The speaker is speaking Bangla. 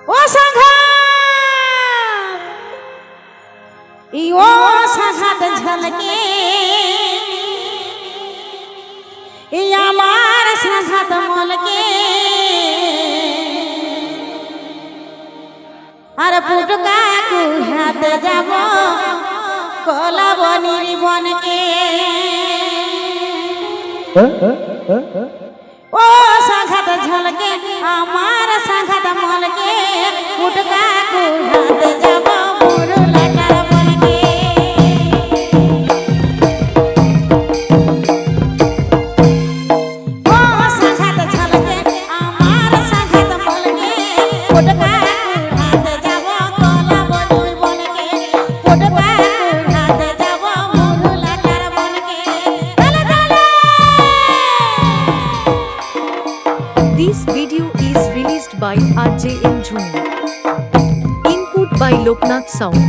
ও সাঘা ও সাঘাত ঝলকে আমার সাঘাত মলকে আর পুটকা কুহাতে যাব কলা বনির বনকে ও সাঘাত ঝলকে আমার সাঘাত মলকে পুটকা কুহাতে যাব মুরুলাটার বনকে ও সাঘাত ঝলকে আমার সাঘাত মলকে পুটকা কুহাতে যাব কলা বনির বনকে পুটকা কুহাতে যাব মুরুলাটার বনকে চলে চলে। This video is released by RJN June. Input by Loknath Sound.